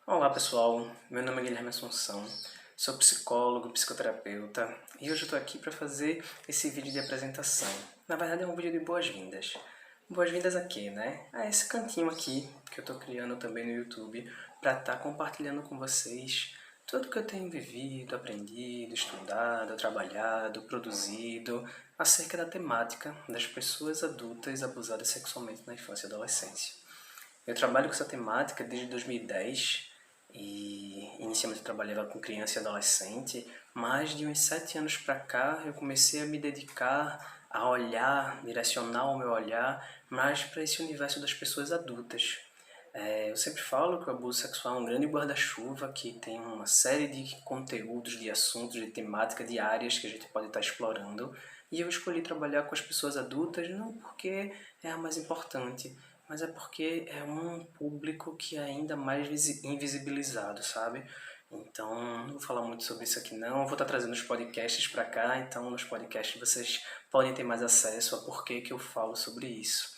Olá pessoal, meu nome é Guilherme Assunção, sou psicólogo, psicoterapeuta e hoje eu estou aqui para fazer esse vídeo de apresentação. Na verdade é um vídeo de boas-vindas. Boas-vindas a quê, né? A esse cantinho aqui que eu estou criando também no YouTube para estar compartilhando com vocês tudo que eu tenho vivido, aprendido, estudado, trabalhado, produzido acerca da temática das pessoas adultas abusadas sexualmente na infância e adolescência. Eu trabalho com essa temática desde 2010 e inicialmente eu trabalhava com criança e adolescente, mas de uns 7 anos para cá eu comecei a me dedicar a olhar, direcionar o meu olhar mais para esse universo das pessoas adultas. Eu sempre falo que o abuso sexual é um grande guarda-chuva que tem uma série de conteúdos, de assuntos, de temática, de áreas que a gente pode estar explorando. E eu escolhi trabalhar com as pessoas adultas não porque é a mais importante, mas é porque é um público que é ainda mais invisibilizado, sabe? Então, não vou falar muito sobre isso aqui não, eu vou estar trazendo os podcasts para cá, então nos podcasts vocês podem ter mais acesso a por que eu falo sobre isso.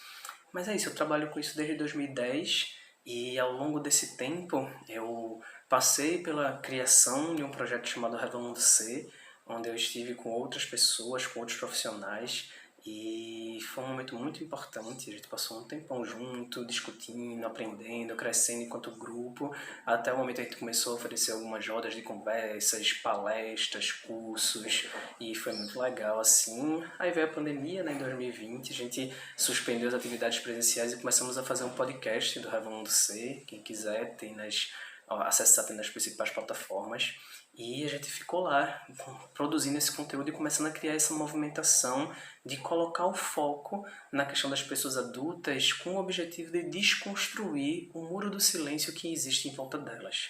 Mas é isso, eu trabalho com isso desde 2010 e ao longo desse tempo eu passei pela criação de um projeto chamado Revelando C, onde eu estive com outras pessoas, com outros profissionais, e foi um momento muito importante. A gente passou um tempão junto, discutindo, aprendendo, crescendo enquanto grupo, até o momento que a gente começou a oferecer algumas rodas de conversas, palestras, cursos, e foi muito legal assim. Aí veio a pandemia, né, em 2020, a gente suspendeu as atividades presenciais e começamos a fazer um podcast do Revelando C. Quem quiser tem acessar nas principais plataformas. E a gente ficou lá produzindo esse conteúdo e começando a criar essa movimentação de colocar o foco na questão das pessoas adultas com o objetivo de desconstruir o muro do silêncio que existe em volta delas.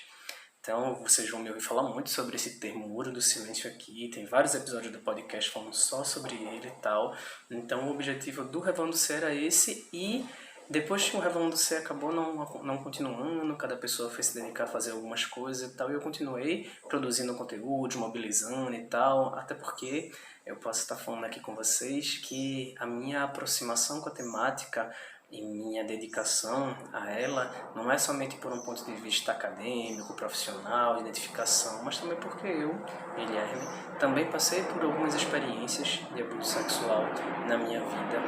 Então, vocês vão me ouvir falar muito sobre esse termo muro do silêncio aqui. Tem vários episódios do podcast falando só sobre ele e tal. Então, o objetivo do Revelando C era esse. E depois que o Revelando C acabou não continuando, cada pessoa foi se dedicar a fazer algumas coisas e tal. E eu continuei produzindo conteúdo, mobilizando e tal. Até porque eu posso estar falando aqui com vocês que a minha aproximação com a temática e minha dedicação a ela não é somente por um ponto de vista acadêmico, profissional, de identificação, mas também porque eu, Guilherme, também passei por algumas experiências de abuso sexual na minha vida,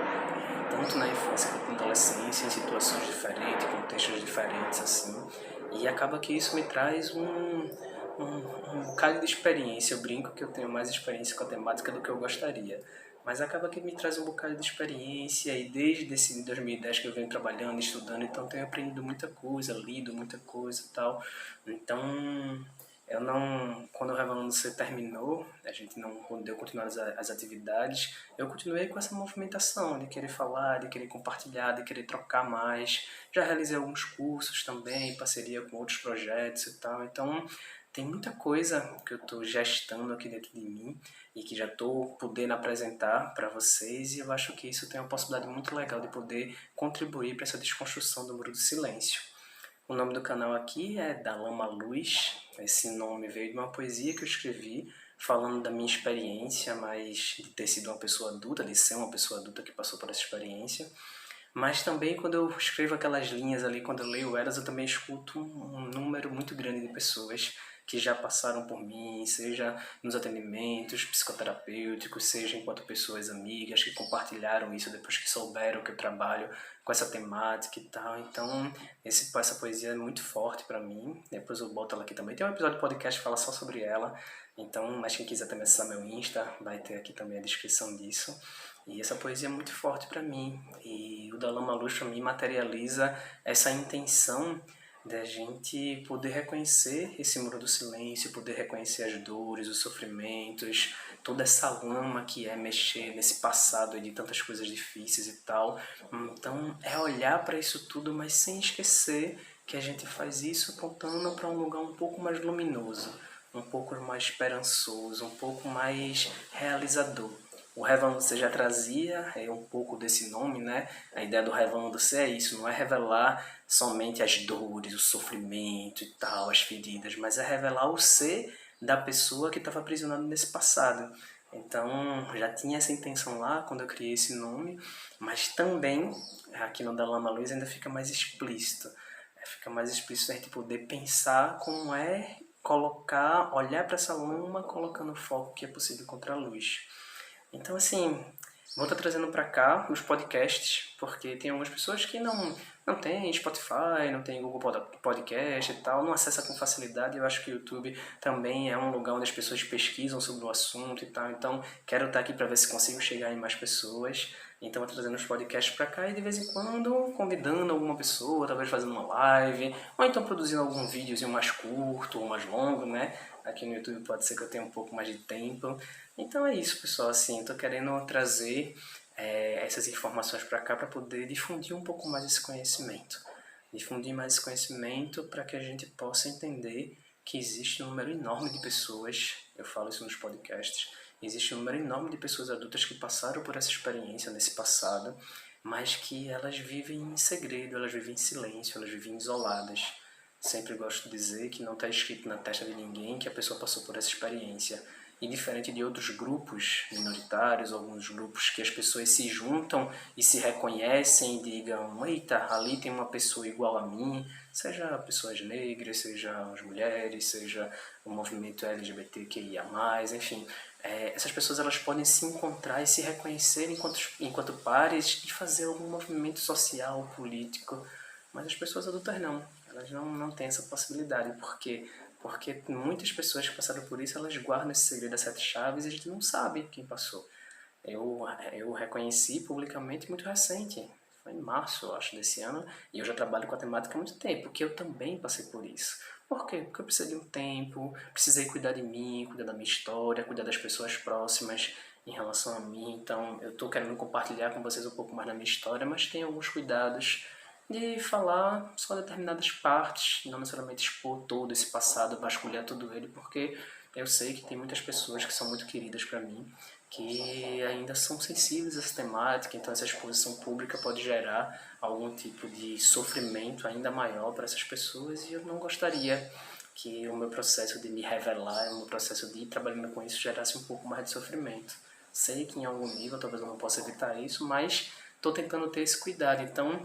tanto na infância quanto na adolescência, em situações diferentes, contextos diferentes, assim, e acaba que isso me traz um bocado de experiência. Eu brinco que eu tenho mais experiência com a temática do que eu gostaria, mas acaba que me traz um bocado de experiência e desde esse 2010 que eu venho trabalhando, estudando, então tenho aprendido muita coisa, lido muita coisa e tal. Então, eu não, quando o Revelando C terminou, a gente não deu continuar as atividades, eu continuei com essa movimentação de querer falar, de querer compartilhar, de querer trocar mais. Já realizei alguns cursos também, em parceria com outros projetos e tal. Então, tem muita coisa que eu estou gestando aqui dentro de mim e que já estou podendo apresentar para vocês, e eu acho que isso tem uma possibilidade muito legal de poder contribuir para essa desconstrução do muro do silêncio. O nome do canal aqui é Da Lama à Luz. Esse nome veio de uma poesia que eu escrevi falando da minha experiência, mas de ter sido uma pessoa adulta, de ser uma pessoa adulta que passou por essa experiência. Mas também quando eu escrevo aquelas linhas ali, quando eu leio elas, eu também escuto um número muito grande de pessoas que já passaram por mim, seja nos atendimentos psicoterapêuticos, seja enquanto pessoas amigas que compartilharam isso depois que souberam que eu trabalho com essa temática e tal. Então, essa poesia é muito forte para mim. Depois eu boto ela aqui também. Tem um episódio de podcast que fala só sobre ela. Então, mas quem quiser também acessar meu Insta, vai ter aqui também a descrição disso. E essa poesia é muito forte para mim. E o Da Lama à Luz, para mim, materializa essa intenção da gente poder reconhecer esse muro do silêncio, poder reconhecer as dores, os sofrimentos, toda essa lama que é mexer nesse passado de tantas coisas difíceis e tal. Então, é olhar para isso tudo, mas sem esquecer que a gente faz isso apontando para um lugar um pouco mais luminoso, um pouco mais esperançoso, um pouco mais realizador. O Revelando C já trazia um pouco desse nome, né? A ideia do Revelando C é isso, não é revelar somente as dores, o sofrimento e tal, as feridas, mas é revelar o ser da pessoa que estava aprisionada nesse passado. Então, já tinha essa intenção lá quando eu criei esse nome, mas também, aqui no Da Lama Luz ainda fica mais explícito. Fica mais explícito a gente poder pensar como é colocar, olhar para essa lama colocando o foco que é possível contra a luz. Então, assim, vou estar trazendo para cá os podcasts, porque tem algumas pessoas que não tem Spotify, não tem Google Podcast e tal, não acessa com facilidade. Eu acho que o YouTube também é um lugar onde as pessoas pesquisam sobre o assunto e tal. Então, quero estar aqui para ver se consigo chegar em mais pessoas. Então, vou trazendo os podcasts para cá e de vez em quando convidando alguma pessoa, talvez fazendo uma live, ou então produzindo algum vídeozinho mais curto ou mais longo, né? Aqui no YouTube pode ser que eu tenha um pouco mais de tempo. Então é isso, pessoal. Assim, estou querendo trazer essas informações para cá para poder difundir um pouco mais esse conhecimento. Difundir mais esse conhecimento para que a gente possa entender que existe um número enorme de pessoas, eu falo isso nos podcasts, existe um número enorme de pessoas adultas que passaram por essa experiência nesse passado, mas que elas vivem em segredo, elas vivem em silêncio, elas vivem isoladas. Sempre gosto de dizer que não está escrito na testa de ninguém que a pessoa passou por essa experiência. E diferente de outros grupos minoritários, alguns grupos que as pessoas se juntam e se reconhecem e digam: eita, ali tem uma pessoa igual a mim, seja pessoas negras, seja as mulheres, seja o movimento LGBTQIA+, enfim. Essas pessoas elas podem se encontrar e se reconhecer enquanto pares e fazer algum movimento social, político, mas as pessoas adultas não. Elas não têm essa possibilidade. Por quê? Porque muitas pessoas que passaram por isso, elas guardam esse segredo das 7 chaves e a gente não sabe quem passou. Eu reconheci publicamente muito recente. Foi em março, eu acho, desse ano. E eu já trabalho com a temática há muito tempo, porque eu também passei por isso. Por quê? Porque eu precisei de um tempo, precisei cuidar de mim, cuidar da minha história, cuidar das pessoas próximas em relação a mim. Então, eu estou querendo compartilhar com vocês um pouco mais da minha história, mas tem alguns cuidados de falar só determinadas partes, não necessariamente expor todo esse passado, vasculhar todo ele, porque eu sei que tem muitas pessoas que são muito queridas para mim, que ainda são sensíveis a essa temática, então essa exposição pública pode gerar algum tipo de sofrimento ainda maior para essas pessoas e eu não gostaria que o meu processo de me revelar, o meu processo de ir trabalhando com isso gerasse um pouco mais de sofrimento. Sei que em algum nível talvez eu não possa evitar isso, mas estou tentando ter esse cuidado. Então,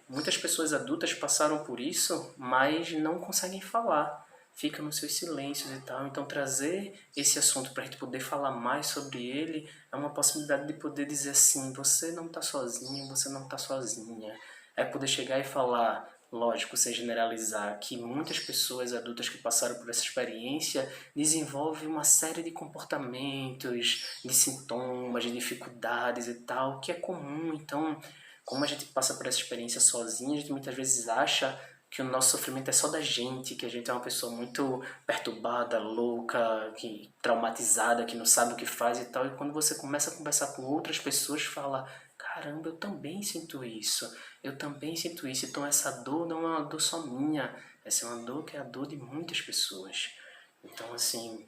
muitas pessoas adultas passaram por isso, mas não conseguem falar. Ficam nos seus silêncios e tal. Então, trazer esse assunto para a gente poder falar mais sobre ele é uma possibilidade de poder dizer assim: você não está sozinho, você não está sozinha. É poder chegar e falar, lógico, sem generalizar, que muitas pessoas adultas que passaram por essa experiência desenvolvem uma série de comportamentos, de sintomas, de dificuldades e tal, que é comum. Então, como a gente passa por essa experiência sozinha, a gente muitas vezes acha que o nosso sofrimento é só da gente, que a gente é uma pessoa muito perturbada, louca, traumatizada, que não sabe o que faz e tal. E quando você começa a conversar com outras pessoas, fala: caramba, eu também sinto isso, eu também sinto isso. Então essa dor não é uma dor só minha, essa é uma dor que é a dor de muitas pessoas. Então, assim,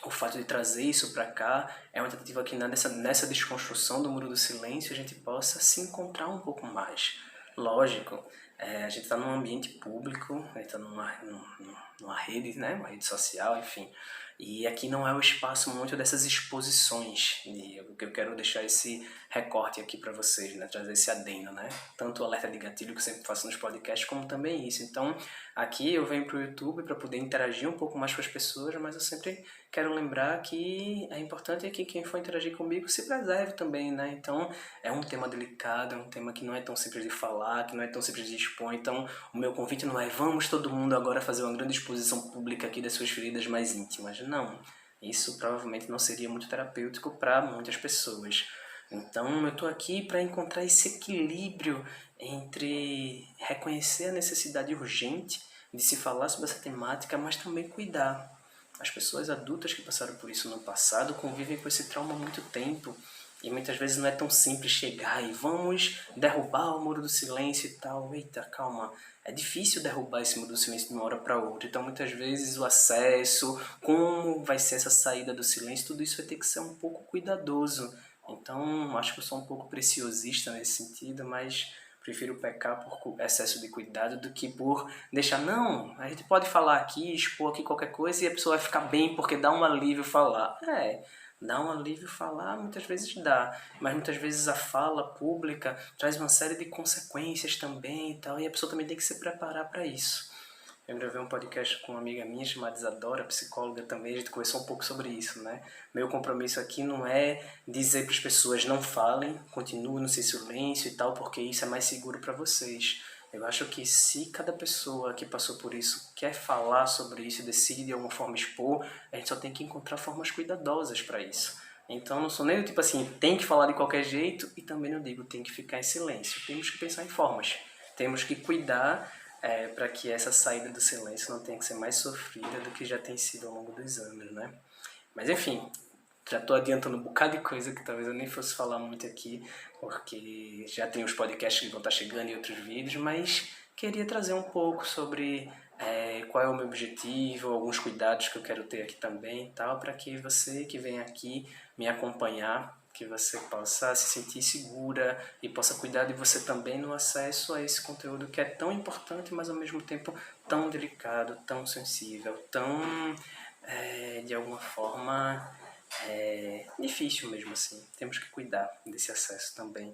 o fato de trazer isso para cá é uma tentativa que nessa desconstrução do muro do silêncio a gente possa se encontrar um pouco mais. Lógico, a gente está num ambiente público, a gente está numa rede, né, uma rede social, enfim. E aqui não é o espaço muito dessas exposições. E eu quero deixar esse recorte aqui para vocês, né, trazer esse adendo, né? Tanto o alerta de gatilho que eu sempre faço nos podcasts, como também isso. Então, aqui eu venho para o YouTube para poder interagir um pouco mais com as pessoas, mas eu sempre quero lembrar que é importante que quem for interagir comigo se preserve também, né? Então, é um tema delicado, é um tema que não é tão simples de falar, que não é tão simples de expor. Então, o meu convite não é: vamos todo mundo agora fazer uma grande exposição pública aqui das suas feridas mais íntimas. Não, isso provavelmente não seria muito terapêutico para muitas pessoas. Então, eu estou aqui para encontrar esse equilíbrio entre reconhecer a necessidade urgente de se falar sobre essa temática, mas também cuidar. As pessoas adultas que passaram por isso no passado convivem com esse trauma há muito tempo e muitas vezes não é tão simples chegar e vamos derrubar o muro do silêncio e tal. Eita, calma. É difícil derrubar esse muro do silêncio de uma hora para outra. Então, muitas vezes, o acesso, como vai ser essa saída do silêncio, tudo isso vai ter que ser um pouco cuidadoso. Então, acho que eu sou um pouco preciosista nesse sentido, mas prefiro pecar por excesso de cuidado do que por deixar: não, a gente pode falar aqui, expor aqui qualquer coisa e a pessoa vai ficar bem porque dá um alívio falar. Dá um alívio falar? Muitas vezes dá, mas muitas vezes a fala pública traz uma série de consequências também e tal, e a pessoa também tem que se preparar para isso. Eu gravei um podcast com uma amiga minha chamada Isadora, psicóloga também, a gente conversou um pouco sobre isso, né? Meu compromisso aqui não é dizer para as pessoas não falem, continuem no seu silêncio e tal, porque isso é mais seguro para vocês. Eu acho que se cada pessoa que passou por isso quer falar sobre isso e decide de alguma forma expor, a gente só tem que encontrar formas cuidadosas para isso. Então não sou nem do tipo assim, tem que falar de qualquer jeito, e também não digo tem que ficar em silêncio. Temos que pensar em formas. Temos que cuidar para que essa saída do silêncio não tenha que ser mais sofrida do que já tem sido ao longo dos anos, né? Mas enfim, já estou adiantando um bocado de coisa que talvez eu nem fosse falar muito aqui, porque já tem os podcasts que vão estar chegando e outros vídeos, mas queria trazer um pouco sobre qual é o meu objetivo, alguns cuidados que eu quero ter aqui também e tal, para que você que vem aqui me acompanhar, que você possa se sentir segura e possa cuidar de você também no acesso a esse conteúdo que é tão importante, mas ao mesmo tempo tão delicado, tão sensível, tão, de alguma forma, difícil mesmo assim. Temos que cuidar desse acesso também.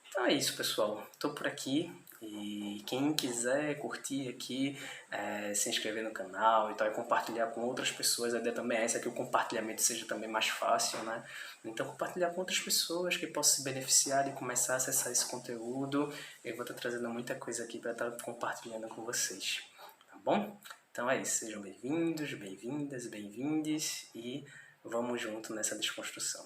Então é isso, pessoal. Estou por aqui e quem quiser curtir aqui, se inscrever no canal e tal, e compartilhar com outras pessoas, a ideia também é essa, que o compartilhamento seja também mais fácil, né? Então compartilhar com outras pessoas que possam se beneficiar e começar a acessar esse conteúdo. Eu vou estar trazendo muita coisa aqui para estar compartilhando com vocês, tá bom? Então é isso, sejam bem-vindos, bem-vindas, bem-vindes e vamos junto nessa desconstrução.